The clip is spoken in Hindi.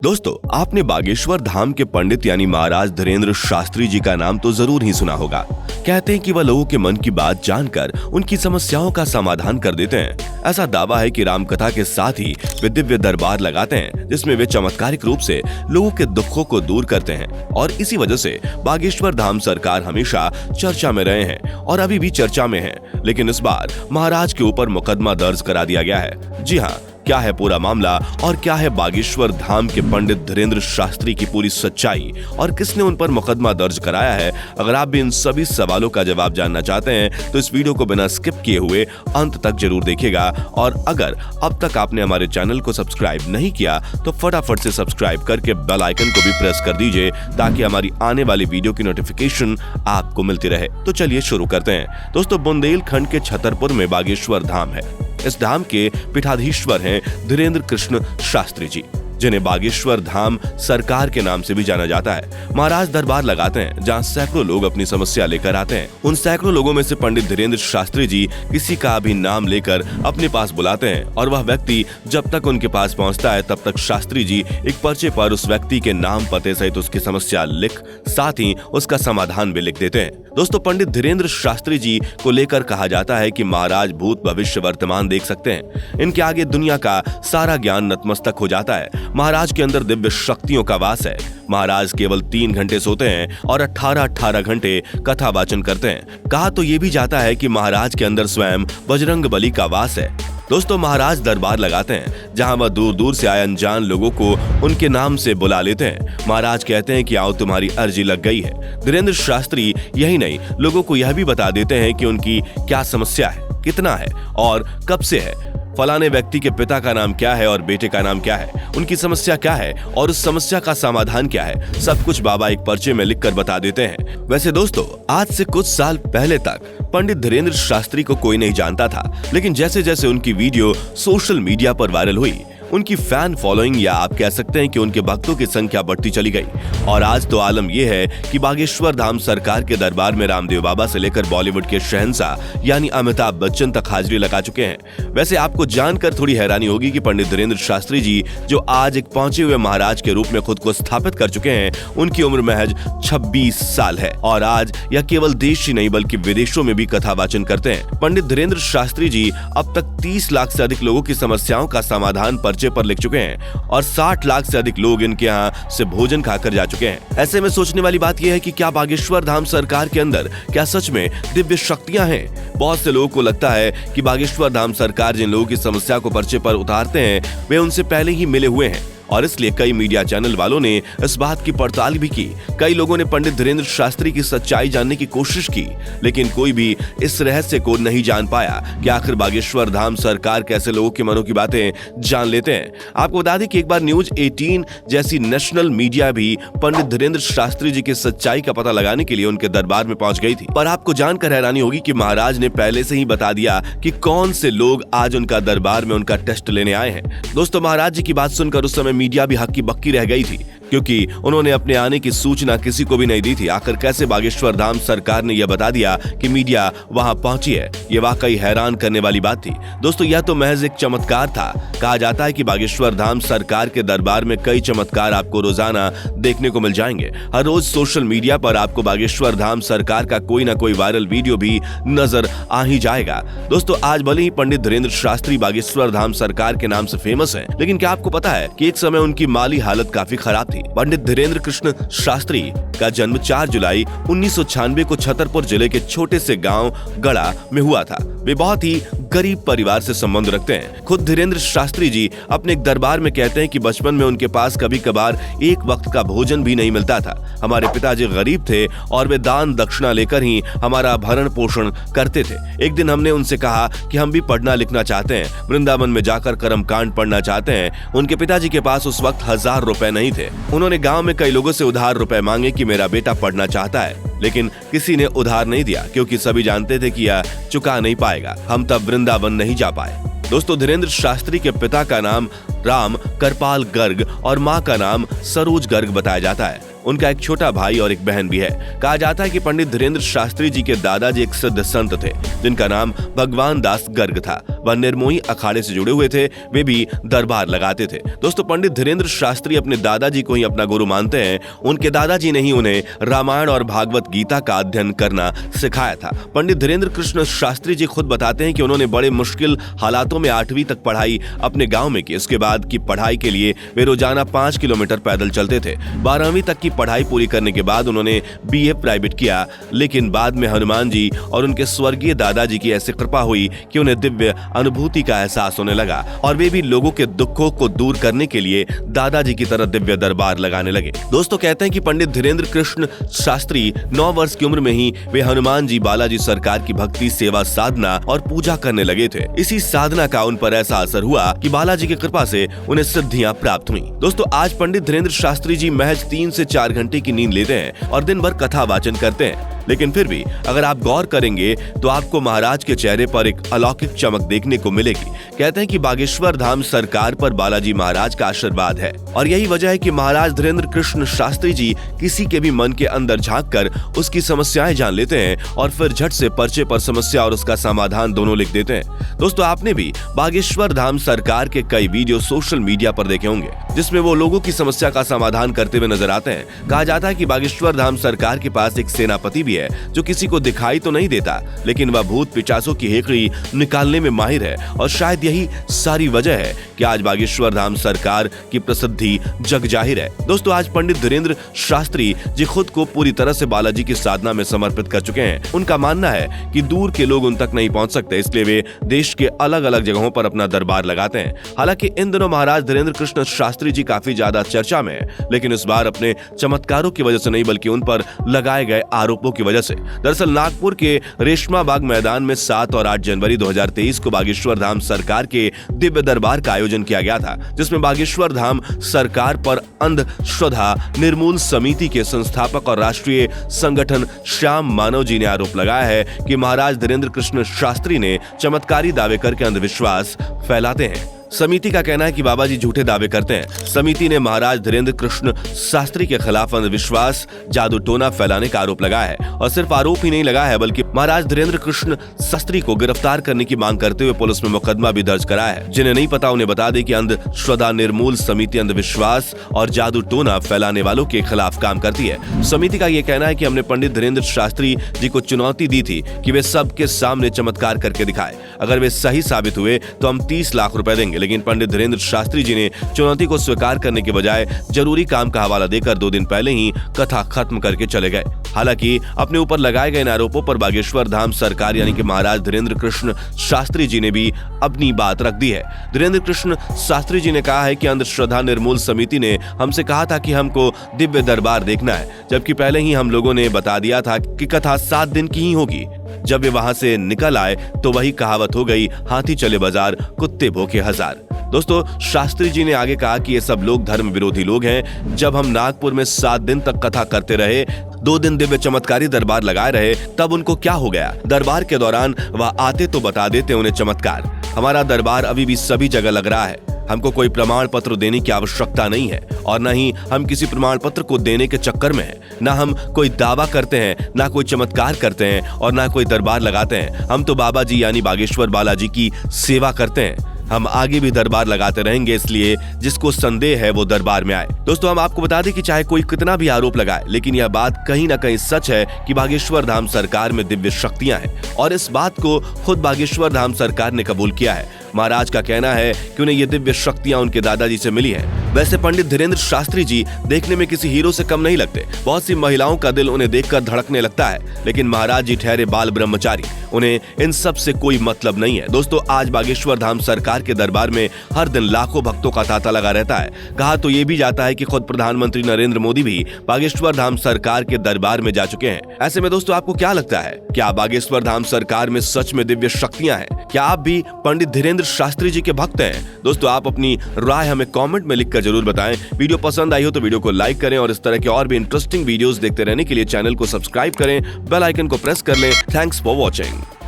दोस्तों, आपने बागेश्वर धाम के पंडित यानी महाराज धीरेन्द्र शास्त्री जी का नाम तो जरूर ही सुना होगा। कहते हैं कि वह लोगों के मन की बात जानकर उनकी समस्याओं का समाधान कर देते हैं। ऐसा दावा है कि रामकथा के साथ ही वे दिव्य दरबार लगाते हैं, जिसमें वे चमत्कारिक रूप से लोगों के दुखों को दूर करते हैं। और इसी वजह से बागेश्वर धाम सरकार हमेशा चर्चा में रहे हैं और अभी भी चर्चा में है। लेकिन इस बार महाराज के ऊपर मुकदमा दर्ज करा दिया गया है। जी हाँ, क्या है पूरा मामला और क्या है बागेश्वर धाम के पंडित धीरेन्द्र शास्त्री की पूरी सच्चाई और किसने उन पर मुकदमा दर्ज कराया है? अगर आप भी इन सभी सवालों का जवाब जानना चाहते हैं तो इस वीडियो को बिना स्किप किए हुए अंत तक जरूर देखिएगा। और अगर अब तक आपने हमारे चैनल को सब्सक्राइब नहीं किया तो फटाफट से सब्सक्राइब करके बेल आइकन को भी प्रेस कर दीजिए, ताकि हमारी आने वाली वीडियो की नोटिफिकेशन आपको मिलती रहे। तो चलिए शुरू करते हैं। दोस्तों, बुंदेलखंड के छतरपुर में बागेश्वर धाम है। इस धाम के पीठाधीश्वर हैं धीरेन्द्र कृष्ण शास्त्री जी, जिन्हें बागेश्वर धाम सरकार के नाम से भी जाना जाता है। महाराज दरबार लगाते हैं जहां सैकड़ों लोग अपनी समस्या लेकर आते हैं। उन सैकड़ों लोगों में से पंडित धीरेन्द्र शास्त्री जी किसी का भी नाम लेकर अपने पास बुलाते हैं और वह व्यक्ति जब तक उनके पास पहुंचता है तब तक शास्त्री जी एक पर्चे पर उस व्यक्ति के नाम पते सहित उसकी समस्या लिख साथ ही उसका समाधान भी लिख देते हैं। दोस्तों, पंडित धीरेन्द्र शास्त्री जी को लेकर कहा जाता है कि महाराज भूत भविष्य वर्तमान देख सकते हैं। इनके आगे दुनिया का सारा ज्ञान नतमस्तक हो जाता है। महाराज के अंदर दिव्य शक्तियों का वास है। महाराज केवल 3 घंटे सोते हैं और 18 घंटे कथा वाचन करते हैं। कहा तो ये भी जाता है कि महाराज के अंदर स्वयं बजरंग बली का वास है। दोस्तों, महाराज दरबार लगाते हैं जहां वह दूर दूर से आए अनजान लोगों को उनके नाम से बुला लेते हैं। महाराज कहते हैं कि आओ, तुम्हारी अर्जी लग गई है। धीरेन्द्र शास्त्री यही नहीं, लोगों को यह भी बता देते हैं कि उनकी क्या समस्या है, कितना है और कब से है। फलाने व्यक्ति के पिता का नाम क्या है और बेटे का नाम क्या है, उनकी समस्या क्या है और उस समस्या का समाधान क्या है, सब कुछ बाबा एक पर्चे में लिखकर बता देते हैं। वैसे दोस्तों, आज से कुछ साल पहले तक पंडित धीरेन्द्र शास्त्री को कोई नहीं जानता था, लेकिन जैसे जैसे उनकी वीडियो सोशल मीडिया पर वायरल हुई, उनकी फैन फॉलोइंग या आप कह सकते हैं कि उनके भक्तों की संख्या बढ़ती चली गई। और आज तो आलम यह है कि बागेश्वर धाम सरकार के दरबार में रामदेव बाबा से लेकर बॉलीवुड के शहंशाह यानी अमिताभ बच्चन तक हाजिरी लगा चुके हैं। वैसे आपको जानकर थोड़ी हैरानी होगी कि पंडित धीरेन्द्र शास्त्री जी, जो आज एक पहुंचे हुए महाराज के रूप में खुद को स्थापित कर चुके हैं, उनकी उम्र महज 26 साल है और आज यह केवल देश ही नहीं बल्कि विदेशों में भी कथा वाचन करते हैं। पंडित धीरेन्द्र शास्त्री जी अब तक 30 लाख से अधिक लोगों की समस्याओं का समाधान पर्चे पर लिख चुके हैं और 60 लाख से अधिक लोग इनके यहाँ से भोजन खाकर जा चुके हैं। ऐसे में सोचने वाली बात यह है कि क्या बागेश्वर धाम सरकार के अंदर क्या सच में दिव्य शक्तियां हैं? बहुत से लोगों को लगता है कि बागेश्वर धाम सरकार जिन लोगों की समस्या को पर्चे पर उतारते हैं वे उनसे पहले ही मिले हुए हैं, और इसलिए कई मीडिया चैनल वालों ने इस बात की पड़ताल भी की। कई लोगों ने पंडित धीरेन्द्र शास्त्री की सच्चाई जानने की कोशिश की, लेकिन कोई भी इस रहस्य को नहीं जान पाया कि आखिर बागेश्वर धाम सरकार कैसे लोगों के मनों की बातें जान लेते हैं। आपको बता दें कि एक बार न्यूज 18 जैसी नेशनल मीडिया भी पंडित धीरेन्द्र शास्त्री जी की सच्चाई का पता लगाने के लिए उनके दरबार में पहुंच गई थी। पर आपको जानकर हैरानी होगी कि महाराज ने पहले से ही बता दिया कि कौन से लोग आज उनका दरबार में उनका टेस्ट लेने आए हैं। दोस्तों, महाराज जी की बात सुनकर उस समय मीडिया भी हक्की बक्की रह गई थी, क्योंकि उन्होंने अपने आने की सूचना किसी को भी नहीं दी थी। आखिर कैसे बागेश्वर धाम सरकार ने यह बता दिया कि मीडिया वहां पहुंची है? ये वाकई हैरान करने वाली बात थी। दोस्तों, यह तो महज एक चमत्कार था। कहा जाता है कि बागेश्वर धाम सरकार के दरबार में कई चमत्कार आपको रोजाना देखने को मिल जाएंगे। हर रोज सोशल मीडिया पर आपको बागेश्वर धाम सरकार का कोई ना कोई वायरल वीडियो भी नजर आ ही जाएगा। दोस्तों, आज भले ही पंडित धीरेन्द्र शास्त्री बागेश्वर धाम सरकार के नाम से फेमस है, लेकिन क्या आपको पता है कि एक समय उनकी माली हालत काफी खराब थी। पंडित धीरेन्द्र कृष्ण शास्त्री का जन्म 4 जुलाई 1996 को छतरपुर जिले के छोटे से गांव गड़ा में हुआ था। वे बहुत ही गरीब परिवार से संबंध रखते हैं। खुद धीरेन्द्र शास्त्री जी अपने एक दरबार में कहते हैं कि बचपन में उनके पास कभी कभार एक वक्त का भोजन भी नहीं मिलता था। हमारे पिताजी गरीब थे और वे दान दक्षिणा लेकर ही हमारा भरण पोषण करते थे। एक दिन हमने उनसे कहा कि हम भी पढ़ना लिखना चाहते हैं, वृंदावन में जाकर कर्मकांड पढ़ना चाहते हैं। उनके पिताजी के पास उस वक्त 1000 रुपए नहीं थे। उन्होंने गांव में कई लोगों से उधार रुपए मांगे कि मेरा बेटा पढ़ना चाहता है, लेकिन किसी ने उधार नहीं दिया, क्योंकि सभी जानते थे कि यह चुका नहीं पाएगा। हम तब वृंदावन नहीं जा पाए। दोस्तों, धीरेन्द्र शास्त्री के पिता का नाम राम करपाल गर्ग और मां का नाम सरोज गर्ग बताया जाता है। उनका एक छोटा भाई और एक बहन भी है। कहा जाता है कि पंडित धीरेन्द्र शास्त्री जी के दादाजी एक सिद्ध संत थे जिनका नाम भगवान दास गर्ग था। वह निर्मोही अखाड़े से जुड़े हुए थे, वे भी दरबार लगाते थे। दोस्तों, पंडित धीरेन्द्र शास्त्री अपने दादाजी को ही अपना गुरु मानते हैं। उनके दादाजी ने ही उन्हें रामायण और भागवत गीता का अध्ययन करना सिखाया था। पंडित धीरेन्द्र कृष्ण शास्त्री जी खुद बताते हैं कि उन्होंने बड़े मुश्किल हालातों में 8वीं तक पढ़ाई अपने गांव में की। उसके बाद की पढ़ाई के लिए वे रोजाना 5 किलोमीटर पैदल चलते थे। 12वीं तक की पढ़ाई पूरी करने के बाद उन्होंने BA प्राइवेट किया, लेकिन बाद में हनुमान जी और उनके स्वर्गीय दादाजी की ऐसी कृपा हुई कि उन्हें दिव्य अनुभूति का एहसास होने लगा और वे भी लोगों के दुखों को दूर करने के लिए दादाजी की तरह दिव्य दरबार लगाने लगे। दोस्तों, कहते हैं कि पंडित धीरेन्द्र कृष्ण शास्त्री 9 वर्ष की उम्र में ही वे हनुमान जी बालाजी सरकार की भक्ति, सेवा, साधना और पूजा करने लगे थे। इसी साधना का उन पर ऐसा असर हुआ कि बालाजी की कृपा से उन्हें सिद्धियां प्राप्त हुई। दोस्तों, आज पंडित धीरेन्द्र शास्त्री जी महज 3 से 4 घंटे की नींद लेते हैं और दिन भर कथा वाचन करते हैं, लेकिन फिर भी अगर आप गौर करेंगे तो आपको महाराज के चेहरे पर एक अलौकिक चमक देखने को मिलेगी। कहते हैं कि बागेश्वर धाम सरकार पर बालाजी महाराज का आशीर्वाद है और यही वजह है कि महाराज धीरेन्द्र कृष्ण शास्त्री जी किसी के भी मन के अंदर झांककर उसकी समस्याएं जान लेते हैं और फिर झट से पर्चे पर समस्या और उसका समाधान दोनों लिख देते हैं। दोस्तों, आपने भी बागेश्वर धाम सरकार के कई वीडियो सोशल मीडिया पर देखे होंगे जिसमें वो लोगों की समस्या का समाधान करते हुए नजर आते हैं। कहा जाता है कि बागेश्वर धाम सरकार के पास एक सेनापति भी है जो किसी को दिखाई तो नहीं देता, लेकिन वह भूत पिचासों की हेकड़ी निकालने में माहिर है और शायद यही सारी वजह है कि आज बागेश्वर धाम सरकार की प्रसिद्धि जग जाहिर है। दोस्तों, आज पंडित धीरेन्द्र शास्त्री जी खुद को पूरी तरह से बालाजी की साधना में समर्पित कर चुके हैं। उनका मानना है कि दूर के लोग उन तक नहीं पहुंच सकते, इसलिए वे देश के अलग अलग जगहों पर अपना दरबार लगाते हैं। हालांकि इन दिनों महाराज धीरेन्द्र कृष्ण शास्त्री जी काफी ज्यादा चर्चा में है, लेकिन इस बार अपने चमत्कारों की वजह से नहीं बल्कि उन पर लगाए गए आरोपों की वजह से। दरअसल नागपुर के रेशमा बाग मैदान में 7 और 8 जनवरी 2023 को बागेश्वर धाम सरकार के दिव्य दरबार का आयोजन किया गया था, जिसमें बागेश्वर धाम सरकार पर अंधश्रद्धा निर्मूल समिति के संस्थापक और राष्ट्रीय संगठन श्याम मानव जी ने आरोप लगाया है कि महाराज धीरेन्द्र कृष्ण शास्त्री ने चमत्कारी दावे करके अंधविश्वास फैलाते हैं। समिति का कहना है कि बाबा जी झूठे दावे करते हैं। समिति ने महाराज धीरेन्द्र कृष्ण शास्त्री के खिलाफ अंधविश्वास, जादू टोना फैलाने का आरोप लगाया है और सिर्फ आरोप ही नहीं लगाया है बल्कि महाराज धीरेन्द्र कृष्ण शास्त्री को गिरफ्तार करने की मांग करते हुए पुलिस में मुकदमा भी दर्ज कराया है। जिन्हें नहीं पता उन्हें बता दें कि अंधश्रद्धा निर्मूल समिति अंधविश्वास और जादू टोना फैलाने वालों के खिलाफ काम करती है। समिति का ये कहना है कि हमने पंडित धीरेन्द्र शास्त्री जी को चुनौती दी थी कि वे सबके सामने चमत्कार करके दिखाए। अगर वे सही साबित हुए तो हम 30 लाख रुपए देंगे, लेकिन पंडित धीरेन्द्र शास्त्री जी ने चुनौती को स्वीकार करने के बजाय जरूरी काम का हवाला देकर 2 दिन पहले ही कथा खत्म करके चले गए। हालांकि अपने ऊपर लगाए गए आरोपों पर बागेश्वर धाम सरकार यानी कि महाराज धीरेन्द्र कृष्ण शास्त्री जी ने भी अपनी बात रख दी है। धीरेन्द्र कृष्ण शास्त्री जी ने कहा है कि अंधश्रद्धा निर्मूल समिति ने हमसे कहा था कि हमको दिव्य दरबार देखना है, जबकि पहले ही हम लोगों ने बता दिया था कि कथा 7 दिन की ही होगी। जब वे वहां से निकल आए तो वही कहावत हो गई, हाथी चले बाजार कुत्ते भूखे हजार। दोस्तों, शास्त्री जी ने आगे कहा कि ये सब लोग धर्म विरोधी लोग हैं। जब हम नागपुर में 7 दिन तक कथा करते रहे, 2 दिन दिव्य चमत्कारी दरबार लगाए रहे, तब उनको क्या हो गया? दरबार के दौरान वह आते तो बता देते उन्हें चमत्कार। हमारा दरबार अभी भी सभी जगह लग रहा है। हमको कोई प्रमाण पत्र देने की आवश्यकता नहीं है और न ही हम किसी प्रमाण पत्र को देने के चक्कर में हैं। न हम कोई दावा करते हैं, न कोई चमत्कार करते हैं और न कोई दरबार लगाते हैं। हम तो बाबा जी यानी बागेश्वर बालाजी की सेवा करते हैं। हम आगे भी दरबार लगाते रहेंगे, इसलिए जिसको संदेह है वो दरबार में आए। दोस्तों, हम आपको बता दें कि चाहे कोई कितना भी आरोप लगाए, लेकिन यह बात कहीं ना कहीं सच है कि बागेश्वर धाम सरकार में दिव्य शक्तियां हैं और इस बात को खुद बागेश्वर धाम सरकार ने कबूल किया है। महाराज का कहना है कि उन्हें ये दिव्य शक्तियां उनके दादाजी से मिली है। वैसे पंडित धीरेन्द्र शास्त्री जी देखने में किसी हीरो से कम नहीं लगते। बहुत सी महिलाओं का दिल उन्हें देखकर धड़कने लगता है, लेकिन महाराज जी ठहरे बाल ब्रह्मचारी। उन्हें इन सब से कोई मतलब नहीं है। दोस्तों, आज बागेश्वर धाम सरकार के दरबार में हर दिन लाखों भक्तों का तांता लगा रहता है। कहा तो ये भी जाता है कि खुद प्रधानमंत्री नरेंद्र मोदी भी बागेश्वर धाम सरकार के दरबार में जा चुके हैं। ऐसे में दोस्तों, आपको क्या लगता है? क्या बागेश्वर धाम सरकार में सच में दिव्य शक्तियां हैं? क्या आप भी पंडित धीरेन्द्र शास्त्री जी के भक्त हैं? दोस्तों, आप अपनी राय हमें कमेंट में लिखकर जरूर बताएं। वीडियो पसंद आई हो तो वीडियो को लाइक करें और इस तरह के और भी इंटरेस्टिंग वीडियोस देखते रहने के लिए चैनल को सब्सक्राइब करें, बेल आइकन को प्रेस कर लें। Thanks for watching.